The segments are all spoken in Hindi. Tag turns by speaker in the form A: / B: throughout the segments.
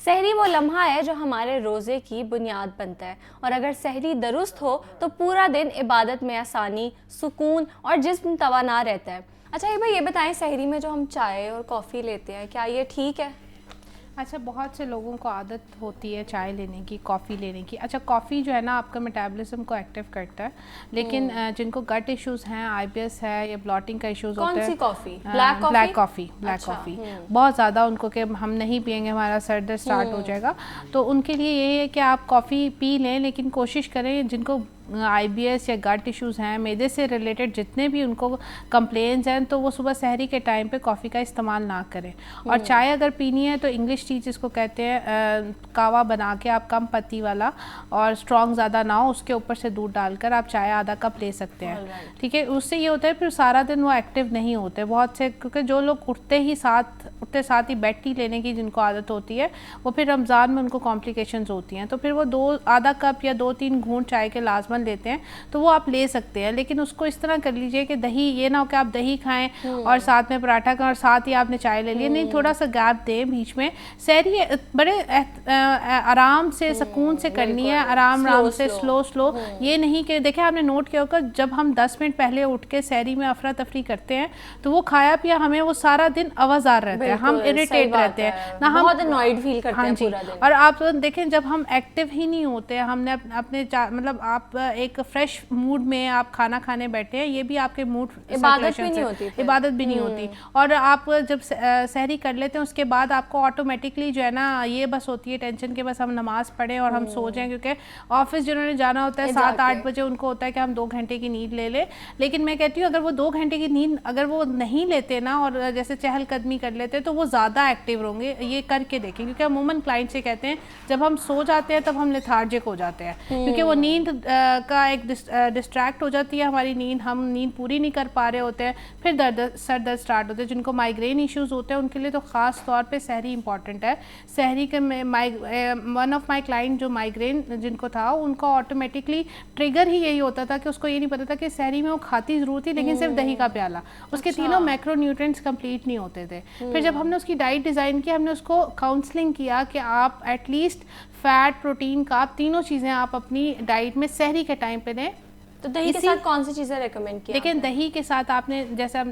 A: सहरी वो लम्हा है जो हमारे रोज़े की बुनियाद बनता है और अगर सहरी दुरुस्त हो तो पूरा दिन इबादत में आसानी, सुकून और जिस्म तवाना रहता है। अच्छा एक बार ये बताएं, सहरी में जो हम चाय और कॉफ़ी लेते हैं क्या ये ठीक है?
B: अच्छा, बहुत से लोगों को आदत होती है चाय लेने की, कॉफ़ी लेने की। अच्छा, कॉफ़ी जो है ना आपका मेटाबॉलिज्म को एक्टिव करता है, लेकिन जिनको गट इश्यूज़ हैं, आईबीएस है या ब्लॉटिंग का इश्यूज़ होता है।
A: कौन सी coffee? Black coffee?
B: Black coffee बहुत ज़्यादा उनको कि हम नहीं पियेंगे हमारा सर दर्द स्टार्ट हो जाएगा, तो उनके लिए यही है कि आप कॉफ़ी पी लें, लेकिन कोशिश करें जिनको आईबीएस या गट इश्यूज़ हैं, मैदे से रिलेटेड जितने भी उनको कंप्लेंट्स हैं, तो वो सुबह सहरी के टाइम पे कॉफ़ी का इस्तेमाल ना करें। और चाय अगर पीनी है तो इंग्लिश टी जिसको कहते हैं कावा बना के आप कम पत्ती वाला और स्ट्रॉन्ग ज़्यादा ना हो, उसके ऊपर से दूध डालकर आप चाय आधा कप ले सकते हैं। ठीक है, उससे ये होता है फिर सारा दिन वो एक्टिव नहीं होते बहुत से, क्योंकि जो लोग उठते साथ ही बेड टी लेने की जिनको आदत होती है, वो फिर रमज़ान में उनको कॉम्प्लिकेशंस होती हैं, तो फिर वो आधा कप या 2-3 घूंट चाय के लाजमन लेते हैं, तो वो आप ले सकते हैं। लेकिन उसको इस तरह कर लीजिए कि दही, ये ना हो कि आप दही खाएं और साथ में पराठा खाएं और साथ ही आपने चाय ले लिया, नहीं, थोड़ा सा गैप दें बीच में। सहरी बड़े आराम से सुकून से करनी है, आराम से स्लो, ये नहीं कि देखिए आपने नोट किया होगा जब हम 10 मिनट पहले उठ के सहरी में अफरा तफरी करते हैं तो वो खाया पिया हमें वो सारा दिन आवाज़ार रहता है, हम इरिटेट रहते हैं ना, हम
A: बहुत अनॉयड फील करते हैं पूरा दिन।
B: और आप देखें जब हम एक्टिव ही नहीं होते, हमने अपने मतलब आप एक फ्रेश मूड में आप खाना खाने बैठे हैं, ये भी आपके मूड
A: इबादत भी नहीं होती,
B: इबादत भी नहीं होती। और आप जब सहरी कर लेते हैं उसके बाद आपको ऑटोमेटिकली जो है ना ये बस होती है टेंशन के बस हम नमाज पढ़ें और हम सो जाएं, क्योंकि ऑफिस जिन्होंने जाना होता है 7-8 बजे उनको होता है कि हम 2 घंटे की नींद ले लें। लेकिन मैं कहती हूँ अगर वो 2 घंटे की नींद अगर वो नहीं लेते ना और जैसे चहलकदमी कर लेते तो वो ज़्यादा एक्टिव होंगे, ये करके देखें। क्योंकि अमूमन क्लाइंट से कहते हैं जब हम सो जाते हैं तब हम लेथार्जिक हो जाते हैं, क्योंकि वो नींद का एक डिस्ट्रैक्ट हो जाती है हमारी नींद, हम नींद पूरी नहीं कर पा रहे होते हैं, फिर सर दर्द स्टार्ट होते हैं। जिनको माइग्रेन इश्यूज़ होते हैं उनके लिए तो ख़ास तौर पे सहरी इंपॉर्टेंट है। सहरी के वन ऑफ माई क्लाइंट जो माइग्रेन जिनको था उनको ऑटोमेटिकली ट्रिगर ही यही होता था कि उसको ये नहीं पता था कि सहरी में वो खाती ज़रूर थी लेकिन सिर्फ दही का प्याला, उसके तीनों मैक्रोन्यूट्रिएंट्स कंप्लीट नहीं होते थे। फिर जब हमने उसकी डाइट डिज़ाइन की, हमने उसको काउंसलिंग किया कि आप एटलीस्ट फैट, प्रोटीन, कार्ब तीनों चीज़ें आप अपनी डाइट में सहरी के टाइम पे दें।
A: तो दही के साथ कौन सी चीज़ें रेकमेंड की?
B: लेकिन दही के साथ आपने जैसे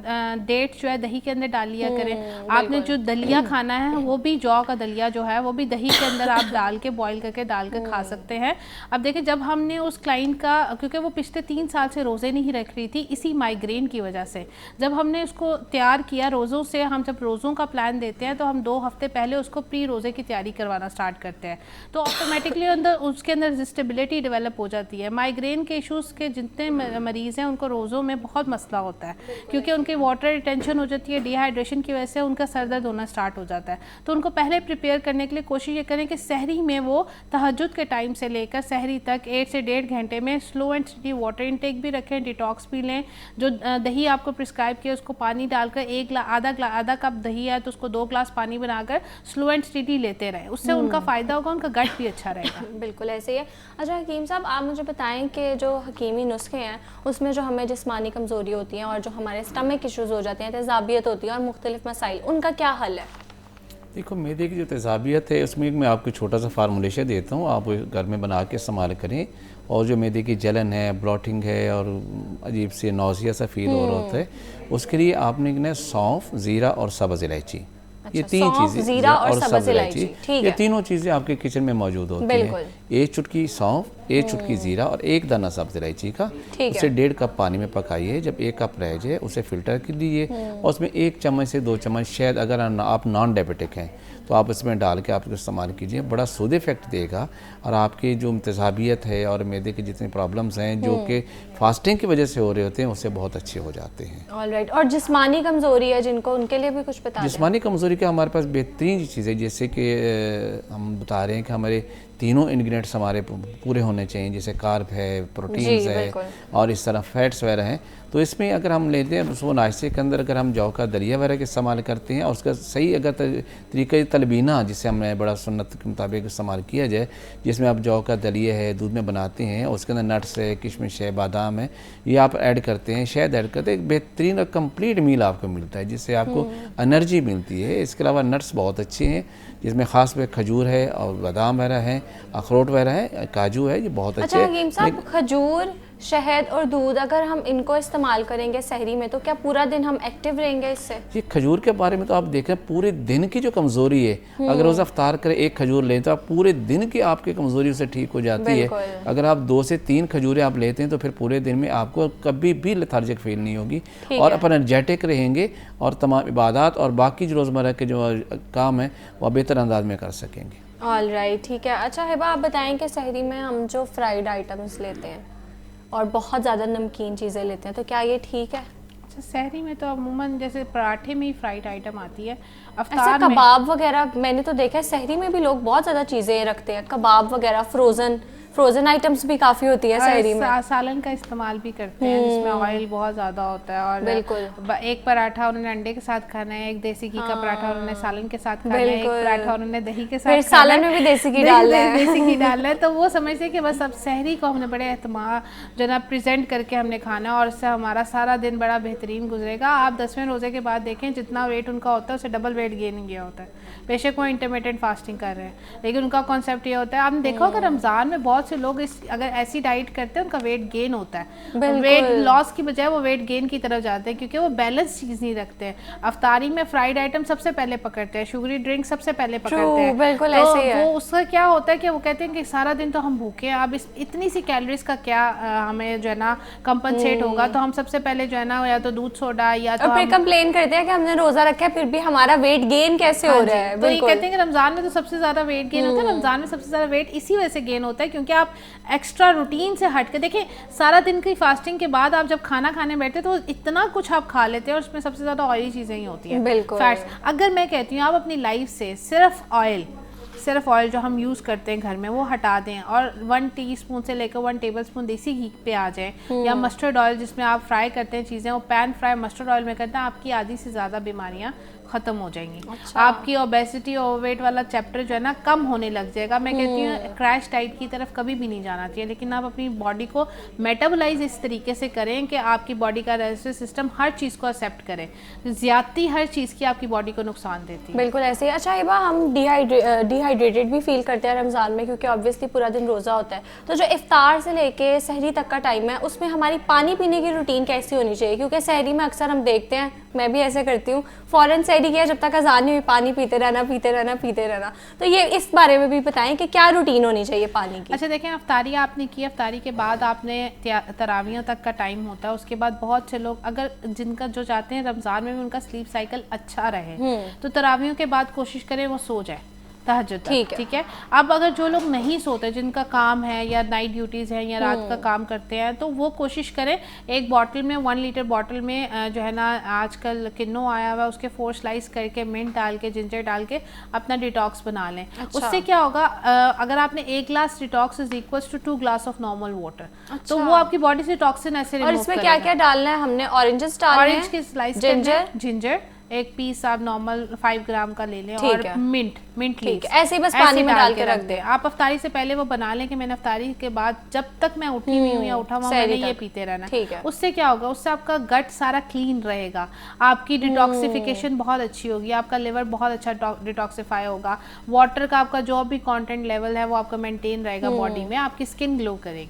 B: डेट्स जो है दही के अंदर डाल लिया करें। आपने जो दलिया खाना है वो भी जौ का दलिया जो है वो भी दही के अंदर आप डाल के बॉईल करके डाल कर खा सकते हैं। अब देखिए जब हमने उस क्लाइंट का, क्योंकि वो पिछले 3 साल से रोज़े नहीं रख रही थी इसी माइग्रेन की वजह से, जब हमने उसको तैयार किया रोज़ों से, हम जब रोज़ों का प्लान देते हैं तो हम 2 हफ्ते पहले उसको प्री रोज़े की तैयारी करवाना स्टार्ट करते हैं, तो ऑटोमेटिकली उसके अंदर रजिस्टेबिलिटी डेवलप हो जाती है। माइग्रेन के इशूज़ के जितने मरीज़ हैं उनको रोज़ों में बहुत मसला होता है, क्योंकि उनकी वाटर रिटेंशन हो जाती है, डिहाइड्रेशन की वजह से उनका सर दर्द होना स्टार्ट हो जाता है। तो उनको पहले प्रिपेयर करने के लिए कोशिश ये करें कि सहरी में वो तहज्जुद के टाइम से लेकर सहरी तक 1 से 1.5 घंटे में slow and steady water intake भी रखें, डिटॉक्स भी लें। जो दही आपको प्रिस्क्राइब किया उसको पानी डालकर आधा कप दही है तो उसको 2 ग्लास पानी बनाकर स्लो एंड स्टेडी लेते रहें, उससे उनका फ़ायदा होगा, उनका गट भी अच्छा रहेगा।
A: बिल्कुल ऐसे ही है। अच्छा हकीम साहब, आप मुझे बताएं कि जो हकीमी नुस्खे हैं उसमें जो हमें जिस्मानी कमज़ोरी होती है और जो हमारे स्टमक इश्यूज़ हो जाते हैं, तेज़ाबियत होती है और मुख्तलिफ मसाइल, उनका क्या हल है?
C: देखो, मैदे की जो तेज़ाबियत है उसमें मैं आपको छोटा सा फार्मूलेशन देता हूँ, आप घर में बना के इस्तेमाल करें। और जो मैदे की जलन है, ब्लॉटिंग है और अजीब से नौसिया सा फील हो रहा होता है, उसके लिए आपने ना सौंफ, ज़ीरा और सब्ज़ इलायची, ये 3 चीज़ें,
A: ज़ीरा और सब्ज़ इलायची,
C: ये तीनों चीज़ें आपके किचन में मौजूद होती हैं। 1 चुटकी सौंफ, 1 चुटकी ज़ीरा और 1 दाना सब्ज़ इलायची का, उसे 1.5 कप पानी में पकाइए। जब 1 कप रह जाए उसे फ़िल्टर कर लीजिए और उसमें 1 चम्मच से 2 चम्मच शहद, अगर आप नॉन डायबिटिक हैं तो आप इसमें डाल के आप इस्तेमाल कीजिए, बड़ा सूद इफेक्ट देगा और आपकी जो तेज़ाबियत है और मैदे की जितनी प्रॉब्लम्स हैं जो कि फास्टिंग की वजह से हो रहे होते हैं उससे बहुत अच्छे हो जाते हैं।
A: ऑलराइट। और जिस्मानी कमज़ोरी है जिनको, उनके लिए भी कुछ बता दें।
C: जिस्मानी कमज़ोरी का हमारे पास बेहतरीन चीज़ है, जैसे कि हम बता रहे हैं कि हमारे तीनों इंग्रेडिएंट्स हमारे पूरे होने चाहिए, जैसे कार्ब है, प्रोटीन्स है और इस तरह फैट्स वगैरह हैं। तो इसमें अगर हम लेते हैं उसको नाश्ते के अंदर अगर हम जौ का दलिया वगैरह का इस्तेमाल करते हैं और उसका सही अगर तरीके तलबीना जिसे हमने बड़ा सुन्नत के मुताबिक इस्तेमाल किया जाए, जिसमें आप जौ का दलिया है दूध में बनाते हैं और उसके अंदर नट्स है, किशमिश है, बादाम है, ये आप ऐड करते हैं, शहद ऐड करते हैं, एक बेहतरीन और कंप्लीट मील आपको मिलता है जिससे आपको एनर्जी मिलती है। इसके अलावा नट्स बहुत अच्छे हैं जिसमें ख़ास पे खजूर है और बादाम वगैरह है, अखरोट वगैरह है, काजू है, ये बहुत अच्छे।
A: अच्छा हकीम साहब, खजूर, शहद और दूध अगर हम इनको इस्तेमाल करेंगे सहरी में तो क्या पूरा दिन हम एक्टिव रहेंगे इससे?
C: ये खजूर के बारे में तो आप देखें पूरे दिन की जो कमज़ोरी है, अगर रोज़ा इफ्तार करें एक खजूर लें तो आप पूरे दिन की आपकी कमज़ोरी उससे ठीक हो जाती है। अगर आप 2 से 3 खजूरें आप लेते हैं तो फिर पूरे दिन में आपको कभी भी लेथार्जिक फील नहीं होगी और आप एनर्जेटिक रहेंगे और तमाम इबादत और बाकी जो रोज़मर्रा के जो काम है वह बेहतर अंदाज में कर सकेंगे।
A: ऑल राइट, ठीक है। अच्छा हिबा, आप बताएं कि सहरी में हम जो फ्राइड आइटम्स लेते हैं और बहुत ज़्यादा नमकीन चीज़ें लेते हैं तो क्या ये ठीक है?
B: अच्छा, सहरी में तो अमूमन जैसे पराठे में ही फ्राइड आइटम आती है।
A: ऐसा कबाब वगैरह मैंने तो देखा है सहरी में भी लोग बहुत ज़्यादा चीज़ें रखते हैं, कबाब वगैरह, फ्रोज़न आइटम्स भी काफ़ी होती है सहरी में।
B: सालन का इस्तेमाल भी करते हैं जिसमें ऑयल बहुत ज़्यादा होता है और
A: बिल्कुल
B: एक पराठा उन्होंने अंडे के साथ खाना है, एक देसी घी का पराठा उन्होंने सालन के साथ खाना है, एक पराठा उन्होंने दही के साथ,
A: फिर सालन में भी देसी घी डालना है,
B: देसी घी डालना है। तो वो समझते हैं कि बस अब सहरी को हमने बड़े एहतमाम जो ना प्रेजेंट करके हमने खाना और उससे हमारा सारा दिन बड़ा बेहतरीन गुजरेगा। आप 10वें रोज़े के बाद देखें जितना वेट उनका होता है उससे डबल वेट गेन गया होता है, बेशक वो इंटरमिटेंट फास्टिंग कर रहे हैं लेकिन उनका कॉन्सेप्ट ये होता है। आपने देखा होगा रमज़ान में बहुत से लोग अगर ऐसी डाइट करते हैं उनका वेट गेन होता है, वेट लॉस की बजाय वो वेट गेन की तरफ जाते हैं क्योंकि वो बैलेंस चीज़ नहीं रखते हैं। अफ्तारी में फ्राइड आइटम सबसे पहले पकड़ते हैं, शुगरी ड्रिंक सबसे पहले पकड़ते हैं,
A: बिल्कुल
B: तो
A: ऐसे ही है।
B: वो उसका क्या होता है कि वो कहते हैं कि सारा दिन तो हम भूखे हैं, अब इतनी सी कैलोरीज का क्या हमें जो है ना कंपनसेट होगा, तो हम सबसे पहले जो है ना या तो दूध सोडा या तो
A: फिर कंप्लेन करते हैं कि हमने रोजा रखा है फिर भी हमारा वेट गेन कैसे हो रहा है।
B: तो ये कहते हैं कि रमजान में तो सबसे ज़्यादा वेट गेन होता है। रमजान में सबसे ज़्यादा वेट इसी वजह से गेन होता है क्योंकि आप एक्स्ट्रा रूटीन से हट के देखिए, सारा दिन की फास्टिंग के बाद आप जब खाना खाने बैठते तो इतना कुछ आप खा लेते हैं और उसमें सबसे ज़्यादा ऑयली चीज़ें ही होती हैं, फैट्स। अगर मैं कहती हूँ आप अपनी लाइफ से सिर्फ ऑयल जो हम यूज़ करते हैं घर में वो हटा दें और 1 टीस्पून से लेकर 1 टेबलस्पून देसी घी पे आ जाए या मस्टर्ड ऑयल जिसमें आप फ्राई करते हैं चीज़ें, वो पैन फ्राई मस्टर्ड ऑयल में करते हैं, आपकी आधी से ज़्यादा बीमारियाँ ख़त्म हो जाएंगी। अच्छा। आपकी ओबेसिटी ओवरवेट वाला चैप्टर जो है ना कम होने लग जाएगा। मैं कहती हूँ क्रैश डाइट की तरफ कभी भी नहीं जाना चाहिए, लेकिन आप अपनी बॉडी को मेटाबोलाइज इस तरीके से करें कि आपकी बॉडी का डाइजेस्टिव सिस्टम हर चीज़ को एक्सेप्ट करे। ज़्यादती हर चीज़ की आपकी बॉडी को नुकसान देती है।
A: बिल्कुल ऐसे ही। अच्छा हिबा, हम डिहाइड्रेटेड भी फील करते हैं रमज़ान में क्योंकि ऑब्वियसली पूरा दिन रोज़ा होता है, तो जो इफ्तार से लेके सहरी तक का टाइम है उसमें हमारी पानी पीने की रूटीन कैसी होनी चाहिए? क्योंकि सहरी में अक्सर हम देखते हैं, मैं भी ऐसे करती हूँ, फ़ौरन सहरी किया जब तक अज़ान नहीं हुई पानी पीते रहना। तो ये इस बारे में भी बताएं कि क्या रूटीन होनी चाहिए पानी की।
B: अच्छा देखें, अफ्तारी आपने की, अफ्तारी के बाद आपने तरावियों तक का टाइम होता है, उसके बाद बहुत से लोग अगर जिनका जो चाहते हैं रमज़ान में भी उनका स्लीप साइकिल अच्छा रहे तो तरावियों के बाद कोशिश करें वो सो जाए तहज्जुद तक, ठीक है। अब अगर जो लोग नहीं सोते, जिनका काम है या नाइट ड्यूटीज़ हैं या रात का काम करते हैं, तो वो कोशिश करें एक बॉटल में 1 लीटर बॉटल में जो है ना आजकल किन्नो आया हुआ है उसके 4 स्लाइस करके मिंट डाल के जिंजर डाल के अपना डिटॉक्स बना लें। अच्छा। उससे क्या होगा, अगर आपने 1 glass detox is equals to 2 glass of normal water. अच्छा। तो वो आपकी बॉडी से टॉक्सिन ऐसे रिमूव करेगा।
A: और इसमें क्या क्या डालना है हमने? ऑरेंजेस डालने हैं,
B: ऑरेंज की स्लाइस, जिंजर एक पीस आप नॉर्मल 5 ग्राम का ले लें और मिंट लीव्स
A: ऐसे ही बस पानी में डाल के रख दें।
B: आप अफ्तारी से पहले वो बना लें कि मैंने अफ्तारी के बाद जब तक मैं उठी हुई हूँ या उठा हुआ मैंने ये पीते रहना है। उससे क्या होगा, उससे आपका गट सारा क्लीन रहेगा, आपकी डिटॉक्सिफिकेशन बहुत अच्छी होगी, आपका लिवर बहुत अच्छा डिटॉक्सिफाई होगा, वाटर का आपका जो भी कंटेंट लेवल है वो आपका मेंटेन रहेगा बॉडी में, आपकी स्किन ग्लो करेगी।